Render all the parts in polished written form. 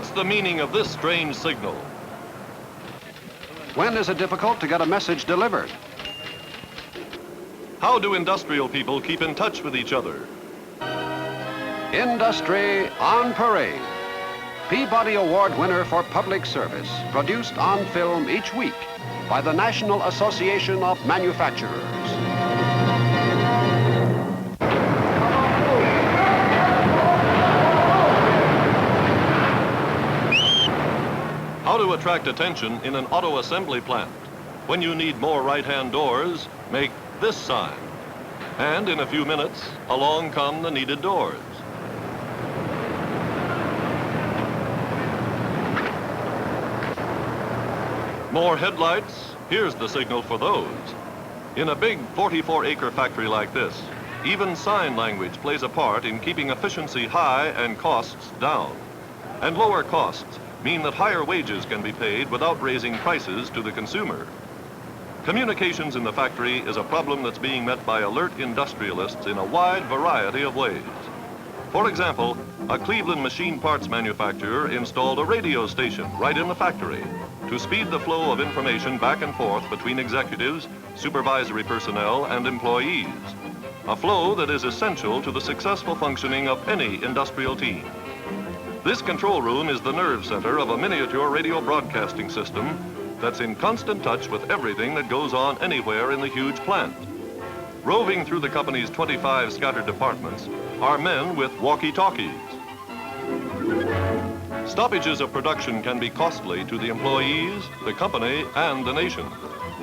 What's the meaning of this strange signal? When is it difficult to get a message delivered? How do industrial people keep in touch with each other? Industry on Parade. Peabody-award winner for public service, produced on film each week by the National Association of Manufacturers. How to attract attention in an auto assembly plant. When you need more right-hand doors, make this sign. And in a few minutes, along come the needed doors. More headlights, here's the signal for those. In a big 44-acre factory like this, even sign language plays a part in keeping efficiency high and costs down. And lower costs mean that higher wages can be paid without raising prices to the consumer. Communications in the factory is a problem that's being met by alert industrialists in a wide variety of ways. For example, a Cleveland machine parts manufacturer installed a radio station right in the factory to speed the flow of information back and forth between executives, supervisory personnel, and employees. A flow that is essential to the successful functioning of any industrial team. This control room is the nerve center of a miniature radio broadcasting system that's in constant touch with everything that goes on anywhere in the huge plant. Roving through the company's 25 scattered departments are men with walkie-talkies. Stoppages of production can be costly to the employees, the company, and the nation,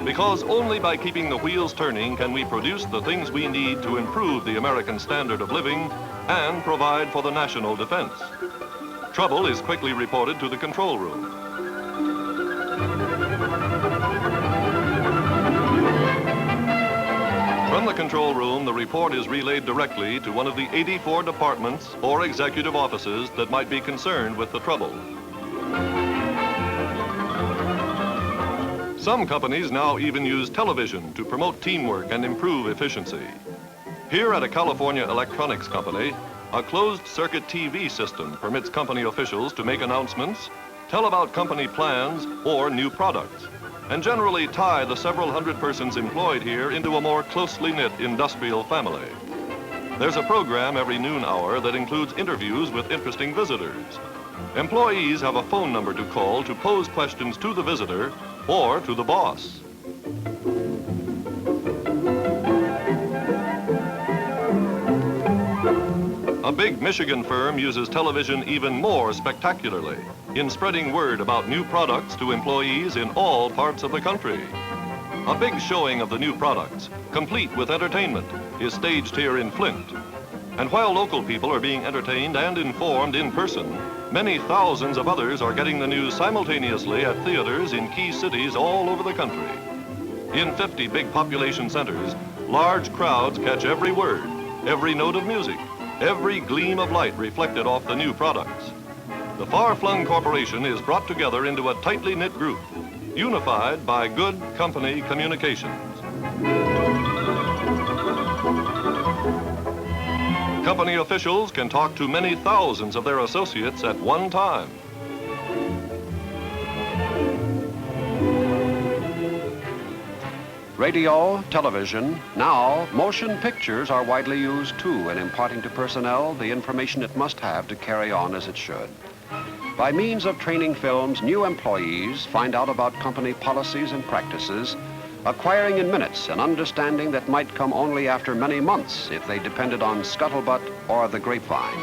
because only by keeping the wheels turning can we produce the things we need to improve the American standard of living and provide for the national defense. Trouble is quickly reported to the control room. From the control room, the report is relayed directly to one of the 84 departments or executive offices that might be concerned with the trouble. Some companies now even use television to promote teamwork and improve efficiency. Here at a California electronics company, a closed-circuit TV system permits company officials to make announcements, tell about company plans or new products, and generally tie the several hundred persons employed here into a more closely knit industrial family. There's a program every noon hour that includes interviews with interesting visitors. Employees have a phone number to call to pose questions to the visitor or to the boss. A big Michigan firm uses television even more spectacularly in spreading word about new products to employees in all parts of the country. A big showing of the new products, complete with entertainment, is staged here in Flint. And while local people are being entertained and informed in person, many thousands of others are getting the news simultaneously at theaters in key cities all over the country. In 50 big population centers, large crowds catch every word, every note of music, every gleam of light reflected off the new products. The far-flung corporation is brought together into a tightly knit group, unified by good company communications. Company officials can talk to many thousands of their associates at one time. Radio, television, now motion pictures are widely used too in imparting to personnel the information it must have to carry on as it should. By means of training films, new employees find out about company policies and practices, acquiring in minutes an understanding that might come only after many months if they depended on scuttlebutt or the grapevine.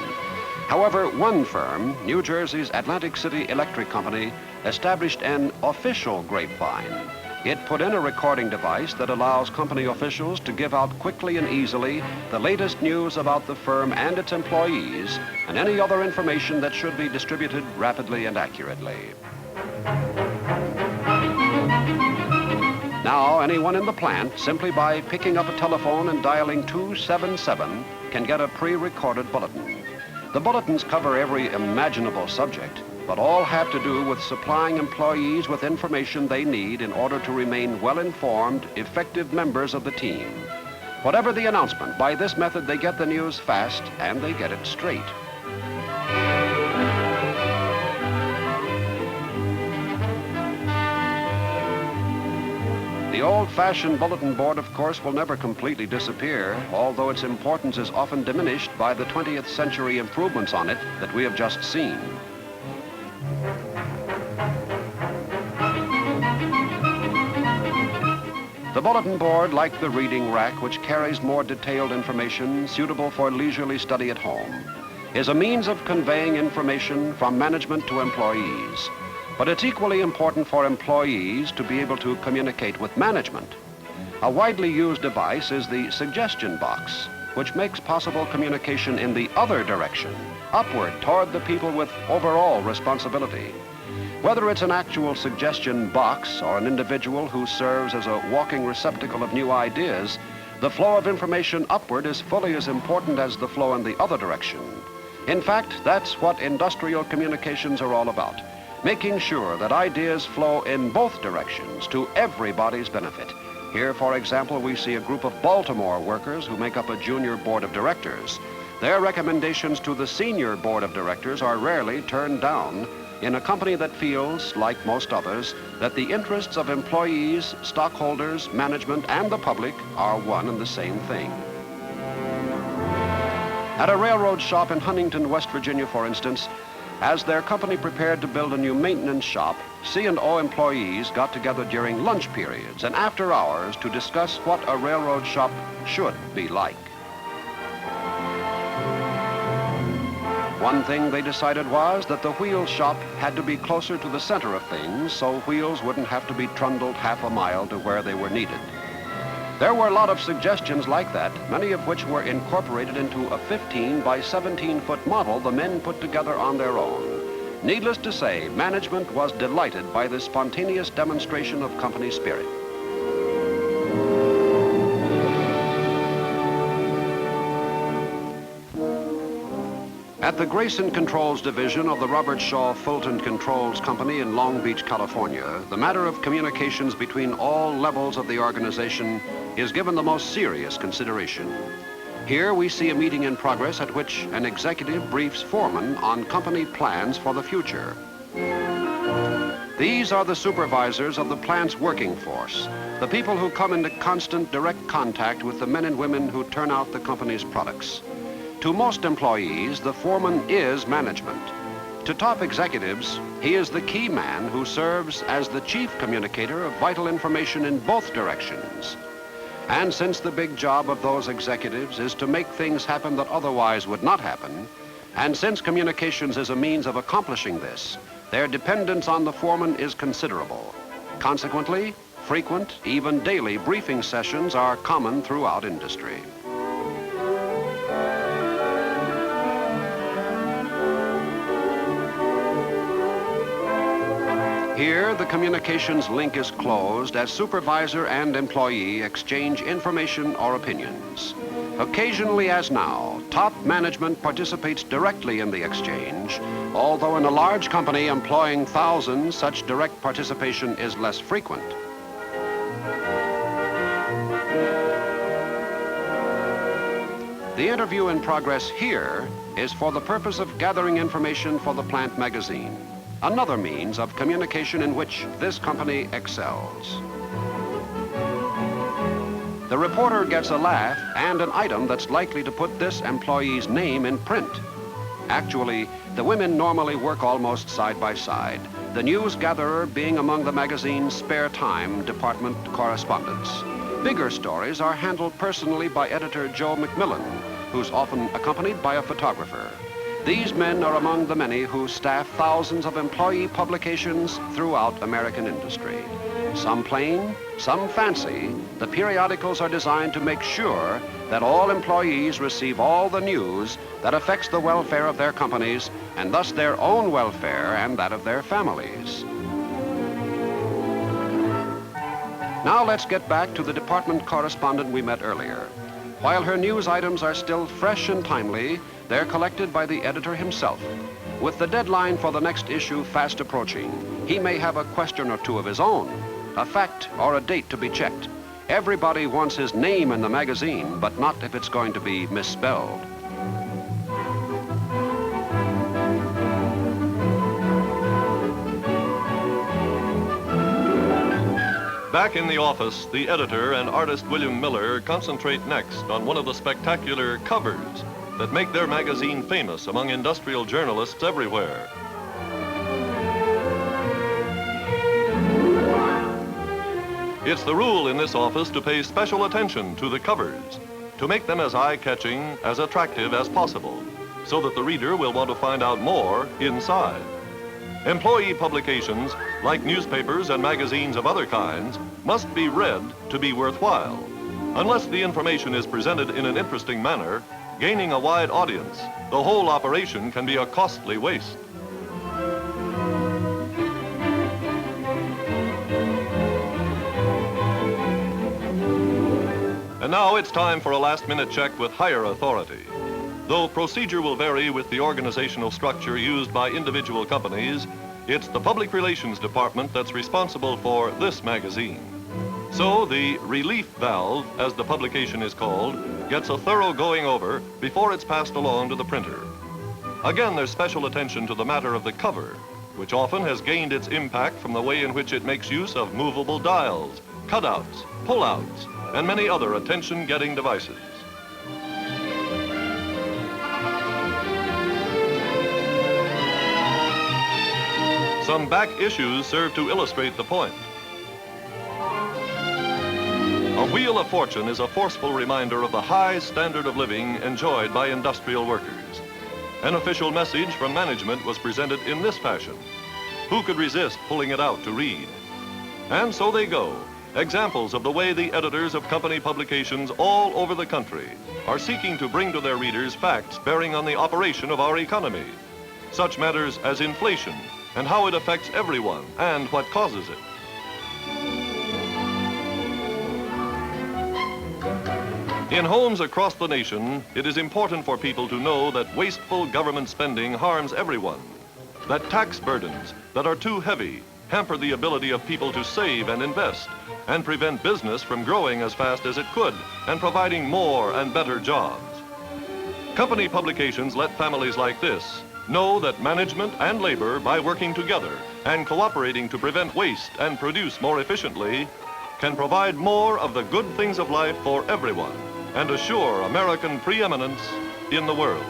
However, one firm, New Jersey's Atlantic City Electric Company, established an official grapevine. It put in a recording device that allows company officials to give out quickly and easily the latest news about the firm and its employees and any other information that should be distributed rapidly and accurately. Now, anyone in the plant, simply by picking up a telephone and dialing 277, can get a pre-recorded bulletin. The bulletins cover every imaginable subject, but all have to do with supplying employees with information they need in order to remain well-informed, effective members of the team. Whatever the announcement, by this method they get the news fast and they get it straight. The old-fashioned bulletin board, of course, will never completely disappear, although its importance is often diminished by the 20th century improvements on it that we have just seen. The bulletin board, like the reading rack, which carries more detailed information suitable for leisurely study at home, is a means of conveying information from management to employees. But it's equally important for employees to be able to communicate with management. A widely used device is the suggestion box, which makes possible communication in the other direction, upward toward the people with overall responsibility. Whether it's an actual suggestion box or an individual who serves as a walking receptacle of new ideas, the flow of information upward is fully as important as the flow in the other direction. In fact, that's what industrial communications are all about, making sure that ideas flow in both directions to everybody's benefit. Here, for example, we see a group of Baltimore workers who make up a junior board of directors. Their recommendations to the senior board of directors are rarely turned down in a company that feels, like most others, that the interests of employees, stockholders, management, and the public are one and the same thing. At a railroad shop in Huntington, West Virginia, for instance, as their company prepared to build a new maintenance shop, C&O employees got together during lunch periods and after hours to discuss what a railroad shop should be like. One thing they decided was that the wheel shop had to be closer to the center of things so wheels wouldn't have to be trundled half a mile to where they were needed. There were a lot of suggestions like that, many of which were incorporated into a 15 by 17-foot model the men put together on their own. Needless to say, management was delighted by this spontaneous demonstration of company spirit. At the Grayson Controls division of the Robert Shaw Fulton Controls Company in Long Beach, California, the matter of communications between all levels of the organization is given the most serious consideration. Here we see a meeting in progress at which an executive briefs foreman on company plans for the future. These are the supervisors of the plant's working force, the people who come into constant direct contact with the men and women who turn out the company's products. To most employees, the foreman is management. To top executives, he is the key man who serves as the chief communicator of vital information in both directions. And since the big job of those executives is to make things happen that otherwise would not happen, and since communications is a means of accomplishing this, their dependence on the foreman is considerable. Consequently, frequent, even daily briefing sessions are common throughout industry. Here, the communications link is closed as supervisor and employee exchange information or opinions. Occasionally, as now, top management participates directly in the exchange, although in a large company employing thousands, such direct participation is less frequent. The interview in progress here is for the purpose of gathering information for the plant magazine, another means of communication in which this company excels. The reporter gets a laugh and an item that's likely to put this employee's name in print. Actually, the women normally work almost side by side, the news gatherer being among the magazine's spare time department correspondents. Bigger stories are handled personally by editor Joe McMillan, who's often accompanied by a photographer. These men are among the many who staff thousands of employee publications throughout American industry. Some plain, some fancy, the periodicals are designed to make sure that all employees receive all the news that affects the welfare of their companies and thus their own welfare and that of their families. Now let's get back to the department correspondent we met earlier. While her news items are still fresh and timely, they're collected by the editor himself. With the deadline for the next issue fast approaching, he may have a question or two of his own, a fact or a date to be checked. Everybody wants his name in the magazine, but not if it's going to be misspelled. Back in the office, the editor and artist William Miller concentrate next on one of the spectacular covers that make their magazine famous among industrial journalists everywhere. It's the rule in this office to pay special attention to the covers, to make them as eye-catching, as attractive as possible, so that the reader will want to find out more inside. Employee publications, like newspapers and magazines of other kinds, must be read to be worthwhile. Unless the information is presented in an interesting manner, gaining a wide audience, the whole operation can be a costly waste. And now it's time for a last-minute check with higher authority. Though procedure will vary with the organizational structure used by individual companies, it's the Public Relations Department that's responsible for this magazine. So the relief valve, as the publication is called, gets a thorough going over before it's passed along to the printer. Again, there's special attention to the matter of the cover, which often has gained its impact from the way in which it makes use of movable dials, cutouts, pullouts, and many other attention-getting devices. Some back issues serve to illustrate the point. A Wheel of Fortune is a forceful reminder of the high standard of living enjoyed by industrial workers. An official message from management was presented in this fashion. Who could resist pulling it out to read? And so they go. Examples of the way the editors of company publications all over the country are seeking to bring to their readers facts bearing on the operation of our economy. Such matters as inflation and how it affects everyone and what causes it. In homes across the nation, it is important for people to know that wasteful government spending harms everyone, that tax burdens that are too heavy hamper the ability of people to save and invest, and prevent business from growing as fast as it could and providing more and better jobs. Company publications let families like this know that management and labor, by working together and cooperating to prevent waste and produce more efficiently, can provide more of the good things of life for everyone and assure American preeminence in the world.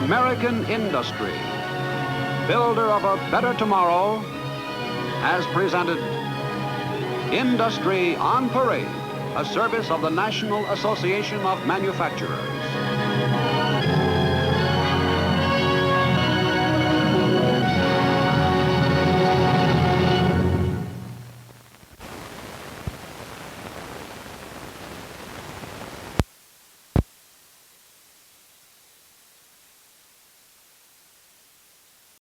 American industry, builder of a better tomorrow, has presented Industry on Parade, a service of the National Association of Manufacturers.